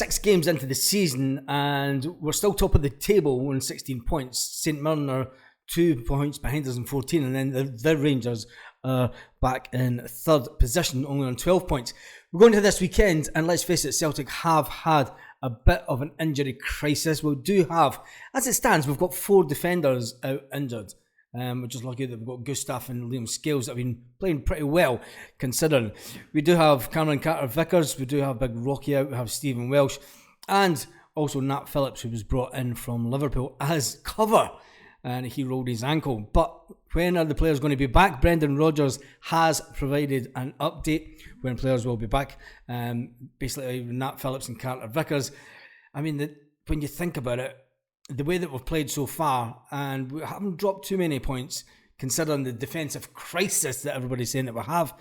6 games into the season, and we're still top of the table on 16 points. St Mirren are 2 points behind us in 14, and then the Rangers are back in third position, only on 12 points. We're going to this weekend, and let's face it, Celtic have had a bit of an injury crisis. We do have, as it stands, we've got 4 defenders out injured. We're just lucky that we've got Gustav and Liam Scales that have been playing pretty well, considering. We do have Cameron Carter-Vickers, we do have Big Rocky out, we have Stephen Welsh, and also Nat Phillips, who was brought in from Liverpool as cover, and he rolled his ankle. But when are the players going to be back? Brendan Rodgers has provided an update when players will be back. Basically, Nat Phillips and Carter-Vickers. I mean, when you think about it, the way that we've played so far, and we haven't dropped too many points considering the defensive crisis that everybody's saying that we have.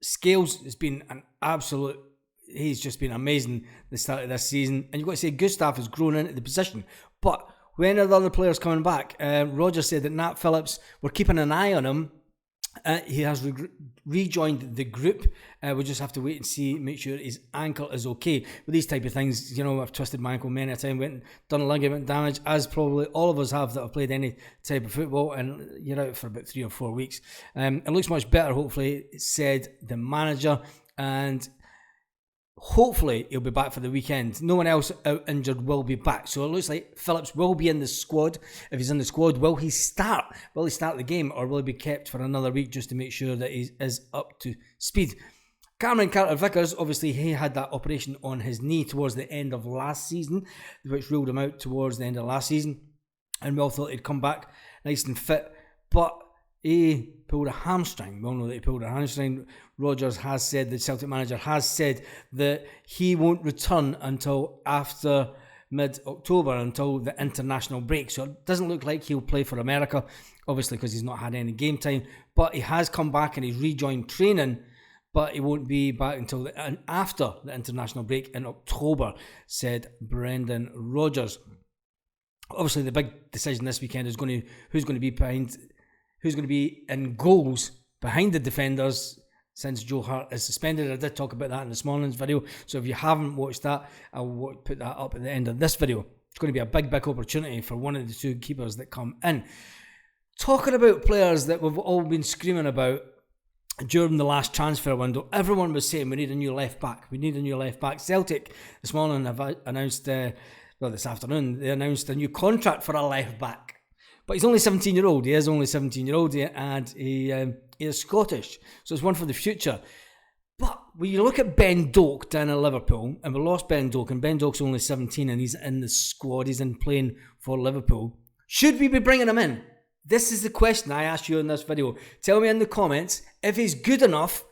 Scales has been an absolute, he's just been amazing the start of this season, and you've got to say Gustav has grown into the position. But when are the other players coming back? Roger said that Nat Phillips, we're keeping an eye on him. He has rejoined the group. We just have to wait and see, make sure his ankle is okay. With these type of things, you know, I've twisted my ankle many a time, went and done ligament damage, as probably all of us have that have played any type of football, and you're out for about 3 or 4 weeks. It looks much better, hopefully, said the manager, and hopefully he'll be back for the weekend. No one else out injured will be back. So it looks like Phillips will be in the squad. If he's in the squad, will he start? Will he start the game, or will he be kept for another week just to make sure that he is up to speed? Cameron Carter-Vickers, obviously he had that operation on his knee towards the end of last season, which ruled him out towards the end of last season. And we all thought he'd come back nice and fit. But he pulled a hamstring. We all know that he pulled a hamstring. Rodgers has said, the Celtic manager has said, that he won't return until after mid-October, until the international break. So it doesn't look like he'll play for America, obviously because he's not had any game time. But he has come back and he's rejoined training, but he won't be back until after the international break in October, said Brendan Rodgers. Obviously, the big decision this weekend is who's going to be in goals behind the defenders since Joe Hart is suspended. I did talk about that in this morning's video, so if you haven't watched that, I'll put that up at the end of this video. It's going to be a big opportunity for one of the 2 keepers that come in. Talking about players that we've all been screaming about during the last transfer window, everyone was saying we need a new left back. We need a new left back. Celtic this morning have announced, this afternoon, they announced a new contract for a left back. But he's only 17-year-old. He is only 17-year-old, and he is Scottish. So it's one for the future. But when you look at Ben Doak down at Liverpool, and we lost Ben Doak, and Ben Doak's only 17, and he's in the squad, he's in playing for Liverpool. Should we be bringing him in? This is the question I asked you in this video. Tell me in the comments, if he's good enough,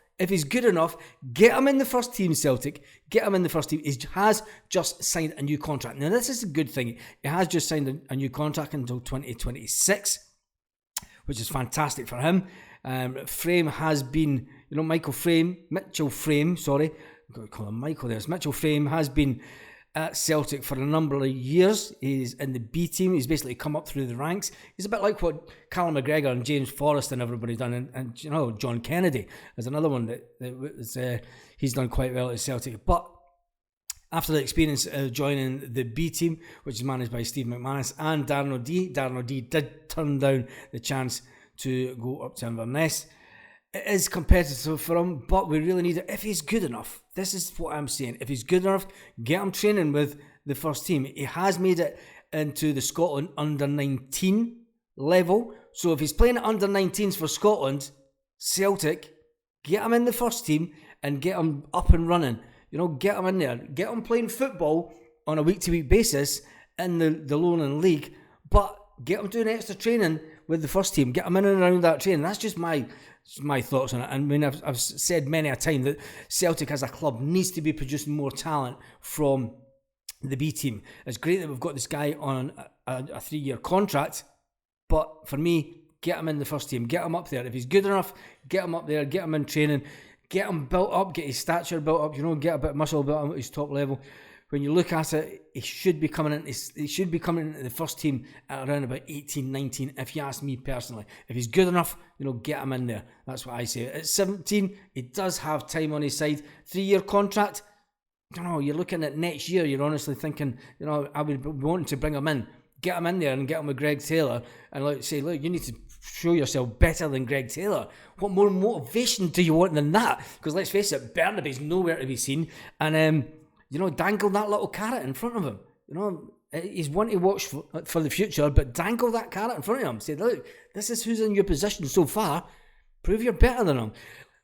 get him in the first team, Celtic. Get him in the first team. He has just signed a new contract. Now, this is a good thing. He has just signed a new contract until 2026, which is fantastic for him. Frame has been, Mitchell Frame, I've got to call him Michael there. Mitchell Frame has been at Celtic for a number of years. He's in the B team. He's basically come up through the ranks. He's a bit like what Callum McGregor and James Forrest and everybody done. And John Kennedy is another one that he's done quite well at Celtic. But after the experience of joining the B team, which is managed by Steve McManus and Darren O'Dea did turn down the chance to go up to Inverness. It is competitive for him, but we really need it. If he's good enough, this is what I'm saying. If he's good enough, get him training with the first team. He has made it into the Scotland under-19 level. So if he's playing at under-19s for Scotland, Celtic, get him in the first team and get him up and running. Get him in there. Get him playing football on a week-to-week basis in the Lowland League, but get him doing extra training with the first team. Get him in and around that training. That's just my thoughts on it. I mean, I've said many a time that Celtic as a club needs to be producing more talent from the B team. It's great that we've got this guy on a 3-year contract, but for me, get him in the first team. Get him up there. If he's good enough, get him up there. Get him in training. Get him built up. Get his stature built up. Get a bit of muscle built up at his top level. When you look at it, he should be coming in. He should be coming into the first team at around about 18, 19. If you ask me personally, if he's good enough, get him in there. That's what I say. At 17, he does have time on his side. 3-year contract. you're looking at next year, you're honestly thinking, I would be wanting to bring him in, get him in there and get him with Greg Taylor and say, look, you need to show yourself better than Greg Taylor. What more motivation do you want than that? Because let's face it, Burnaby's nowhere to be seen. And, dangle that little carrot in front of him. He's one to watch for the future, but dangle that carrot in front of him. Say, look, this is who's in your position so far. Prove you're better than him.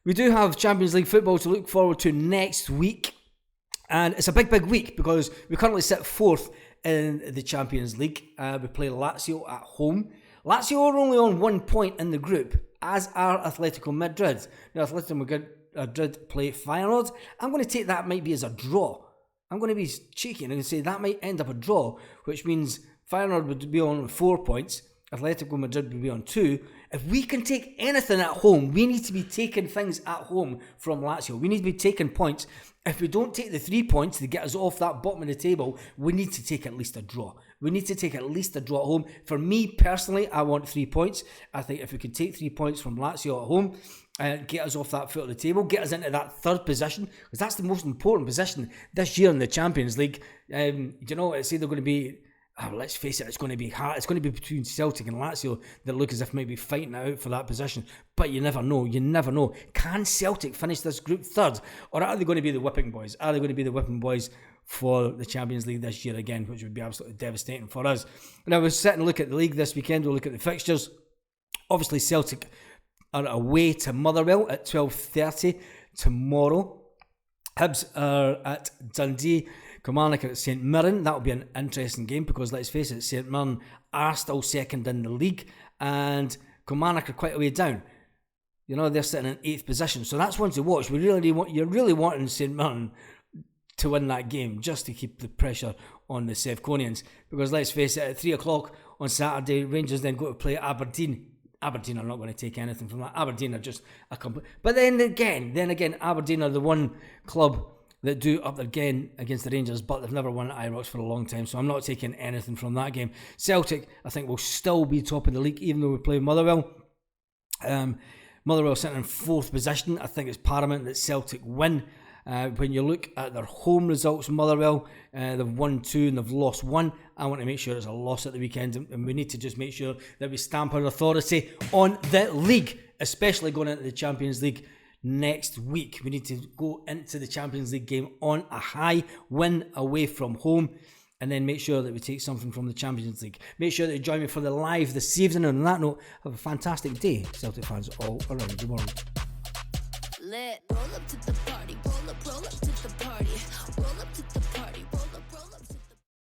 We do have Champions League football to look forward to next week. And it's a big, big week because we currently sit 4th in the Champions League. We play Lazio at home. Lazio are only on 1 point in the group, as are Atletico Madrid. Now, Atletico Madrid play Feyenoord. I'm going to take that might be as a draw. I'm going to be cheeky and say that might end up a draw, which means Feyenoord would be on 4 points. Atletico Madrid would be on 2. If we can take anything at home, we need to be taking things at home from Lazio. We need to be taking points. If we don't take the 3 points to get us off that bottom of the table, we need to take at least a draw. We need to take at least a draw at home. For me personally, I want 3 points. I think if we can take 3 points from Lazio at home, get us off that foot of the table, get us into that third position, because that's the most important position this year in the Champions League. It's either going to be, let's face it, it's going to be hard. It's going to be between Celtic and Lazio that look as if maybe fighting it out for that position. But you never know. You never know. Can Celtic finish this group third? Or are they going to be the whipping boys? Are they going to be the whipping boys for the Champions League this year again, which would be absolutely devastating for us? Now, we're sitting and look at the league this weekend. We'll look at the fixtures. Obviously, Celtic are away to Motherwell at 12:30 tomorrow. Hibs are at Dundee. Kilmarnock at St Mirren. That'll be an interesting game because, let's face it, St Mirren are still second in the league and Kilmarnock are quite a way down. They're sitting in 8th position. So that's one to watch. You're really wanting St Mirren to win that game just to keep the pressure on the Sevconians. Because let's face it, at 3 o'clock on Saturday, Rangers then go to play Aberdeen. Aberdeen are not going to take anything from that. Aberdeen are just a complete... But then again, Aberdeen are the one club that do up again against the Rangers, but they've never won at Ibrox for a long time, so I'm not taking anything from that game. Celtic, I think, will still be top of the league, even though we play Motherwell. Motherwell sitting in 4th position. I think it's paramount that Celtic win. When you look at their home results, Motherwell, they've won 2 and they've lost 1. I want to make sure it's a loss at the weekend, and we need to just make sure that we stamp our authority on the league, especially going into the Champions League next week. We need to go into the Champions League game on a high, win away from home, and then make sure that we take something from the Champions League. Make sure that you join me for the live this evening. And on that note, have a fantastic day, Celtic fans all around the world. Lit.